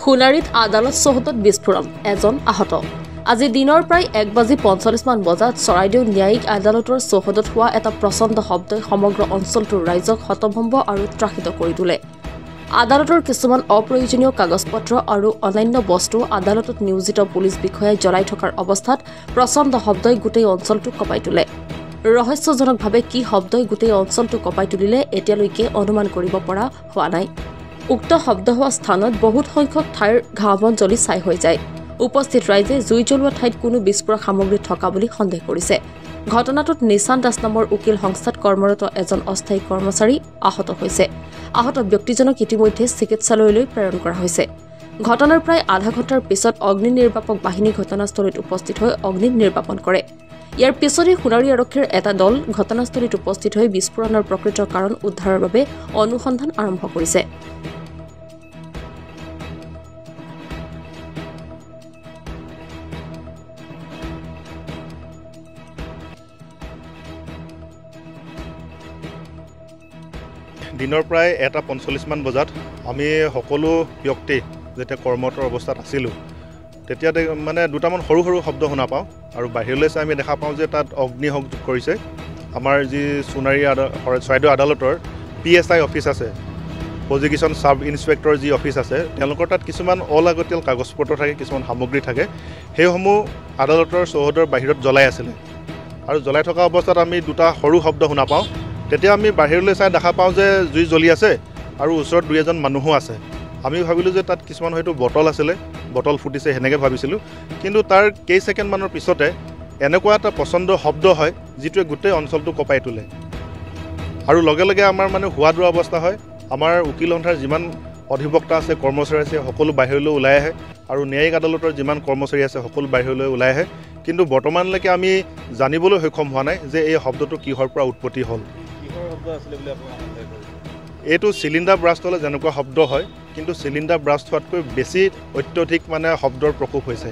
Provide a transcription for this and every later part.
সোণাৰীত আদালত চৌহদত বিস্ফোৰণ, এজন আহত। আজি দিনৰ প্ৰায় 1:45 বজাত চৰাইদেউ ন্যায়িক আদালতৰ চৌহদত হোৱা এটা প্ৰচণ্ড শব্দই সমগ্ৰ অঞ্চলটোৰ ৰাইজক হতভম্ব আৰু ত্ৰাসিত কৰি তোলে। আদালতৰ কিছুমান অপ্ৰয়োজনীয় কাগজ-পত্ৰ আৰু অন্যান্য বস্তু আদালতত নিয়োজিত পুলিচ বিষয়াই জ্বলাই থকাৰ অৱস্থাত প্ৰচণ্ড শব্দই গোটেই অঞ্চলটো কঁপাই তোলে। ৰহস্যজনকভাৱে কি শব্দই গোটেই অঞ্চলটো কঁপাই তুলিলে এতিয়ালৈকে অনুমান কৰিব পৰা হোৱা নাই। উক্ত শব্দ হোৱা স্থানত বহুত সংখ্যক ঠাইৰ ঘাঁহ-বন জ্বলি ছাই হৈ যায়। উপস্থিত ৰাইজে জুই জ্বলোৱা ঠাইত কোনো বিস্ফোৰক সামগ্ৰী থকা বুলি সন্দেহ কৰিছে। ঘটনাটোত নিশান দাস নামৰ উকিল সংস্থাত কৰ্মৰত এজন অস্থায়ী কৰ্মচাৰী আহত হৈছে। আহত ব্যক্তিজনক ইতিমধ্যে চিকিৎসালয়লৈ প্ৰেৰণ কৰা হৈছে। ঘটনাৰ প্ৰায় আধা ঘণ্টাৰ পিছত অগ্নি নিৰ্বাপক বাহিনী ঘটনাস্থলীত উপস্থিত হৈ অগ্নি নিৰ্বাপন কৰে। ইয়াৰ পিছতে সোণাৰী আৰক্ষীৰ এটা দল ঘটনাস্থলীত উপস্থিত হৈ বিস্ফোৰণৰ প্ৰকৃত কাৰণ উদ্ধাৰৰ বাবে অনুসন্ধান আৰম্ভ কৰিছে। দিনৰ প্ৰায় 1:45 বজাত আমি সকলো ব্যক্তি যেতিয়া কৰ্মৰত অৱস্থাত আছিলোঁ তেতিয়া মানে দুটামান সৰু সৰু শব্দ শুনা পাওঁ আৰু বাহিৰলৈ চাই আমি দেখা পাওঁ যে তাত অগ্নিসংযোগ কৰিছে। আমাৰ যি সোণাৰী চৰাইদেউ আদালতৰ PSI অফিচ আছে, প্ৰজিকিউশ্যন ছাব ইন্সপেক্টৰ যি অফিচ আছে, তেওঁলোকৰ তাত কিছুমান অলাগতিয়াল কাগজ-পত্ৰ থাকে, কিছুমান সামগ্ৰী থাকে, সেইসমূহ আদালতৰ চৌহদৰ বাহিৰত জ্বলাই আছিলে। আৰু জ্বলাই থকা অৱস্থাত আমি দুটা সৰু শব্দ শুনা পাওঁ। তেতিয়া আমি বাহিৰলৈ চাই দেখা পাওঁ যে জুই জ্বলি আছে আৰু ওচৰত 2-এজন মানুহো আছে। আমি ভাবিলোঁ যে তাত কিছুমান হয়তো বটল আছিলে, বটল ফুটিছে সেনেকৈ ভাবিছিলোঁ। কিন্তু তাৰ কেইছেকেণ্ডমানৰ পিছতে এনেকুৱা এটা প্ৰচণ্ড শব্দ হয় যিটোৱে গোটেই অঞ্চলটো কঁপাই তোলে। আৰু লগে লগে আমাৰ মানে হোৱা দোৱা অৱস্থা হয়। আমাৰ উকিল সন্থাৰ যিমান অধিবক্তা আছে, কৰ্মচাৰী আছে, সকলো বাহিৰলৈ ওলাই আহে আৰু ন্যায়িক আদালতৰ যিমান কৰ্মচাৰী আছে সকলো বাহিৰলৈ ওলাই আহে। কিন্তু বৰ্তমানলৈকে আমি জানিবলৈ সক্ষম হোৱা নাই যে এই শব্দটো কিহৰ পৰা উৎপত্তি হ'ল। এইটো চিলিণ্ডাৰ ব্ৰাষ্ট হ'লে যেনেকুৱা শব্দ হয়, কিন্তু চিলিণ্ডাৰ ব্ৰাষ্ট হোৱাতকৈ বেছি অত্যধিক মানে শব্দৰ প্ৰকোপ হৈছে।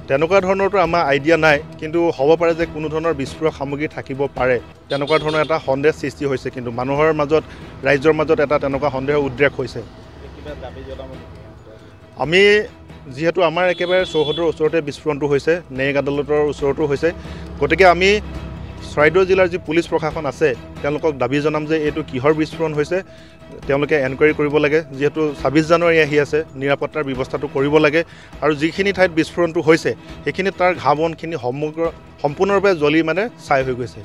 তেনেকুৱা ধৰণৰতো আমাৰ আইডিয়া নাই, কিন্তু হ'ব পাৰে যে কোনো ধৰণৰ বিস্ফোৰক সামগ্ৰী থাকিব পাৰে, তেনেকুৱা ধৰণৰ এটা সন্দেহ সৃষ্টি হৈছে। কিন্তু মানুহৰ মাজত, ৰাইজৰ মাজত এটা তেনেকুৱা সন্দেহৰ উদ্ৰেক হৈছে। আমি যিহেতু আমাৰ একেবাৰে চৌহদৰ ওচৰতে বিস্ফোৰণটো হৈছে, ন্যায়িক আদালতৰ ওচৰতো হৈছে, গতিকে আমি চৰাইদেউ জিলাৰ যি পুলিচ প্ৰশাসন আছে তেওঁলোকক দাবী জনাম যে এইটো কিহৰ বিস্ফোৰণ হৈছে তেওঁলোকে এনকুৱাৰী কৰিব লাগে। যিহেতু 26 জানুৱাৰী আহি আছে, নিৰাপত্তাৰ ব্যৱস্থাটো কৰিব লাগে আৰু যিখিনি ঠাইত বিস্ফোৰণটো হৈছে সেইখিনি তাৰ ঘাঁহ বনখিনি সম্পূৰ্ণৰূপে জ্বলি মানে ছাই হৈ গৈছে।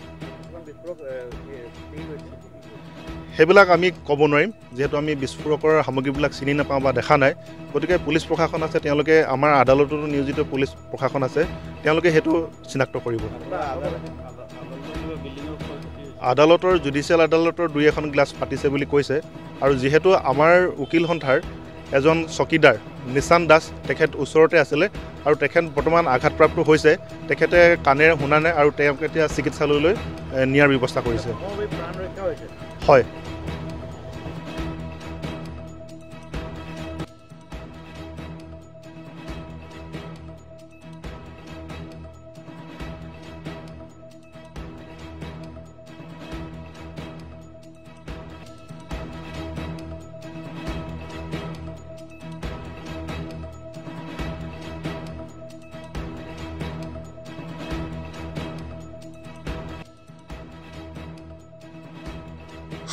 সেইবিলাক আমি ক'ব নোৱাৰিম, যিহেতু আমি বিস্ফোৰকৰ সামগ্ৰীবিলাক চিনি নাপাওঁ বা দেখা নাই। গতিকে পুলিচ প্ৰশাসন আছে, তেওঁলোকে আমাৰ আদালততো নিয়োজিত পুলিচ প্ৰশাসন আছে, তেওঁলোকে সেইটো চিনাক্ত কৰিব। আদালতৰ জুডিচিয়েল আদালতৰ 2-এখন গ্লাছ ফাটিছে বুলি কৈছে। আৰু যিহেতু আমাৰ উকিল সন্থাৰ এজন চকীদাৰ নিশান দাস, তেখেত ওচৰতে আছিলে আৰু তেখেত বৰ্তমান আঘাতপ্ৰাপ্ত হৈছে। তেখেতে কাণেৰে শুনা নাই আৰু তেওঁক এতিয়া চিকিৎসালয়লৈ নিয়াৰ ব্যৱস্থা কৰিছে। হয়।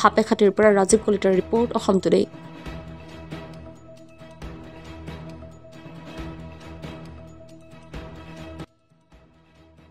সাপেখাতিৰ পৰা ৰাজীৱ কলিতাৰ ৰিপৰ্ট, অসম টুডে।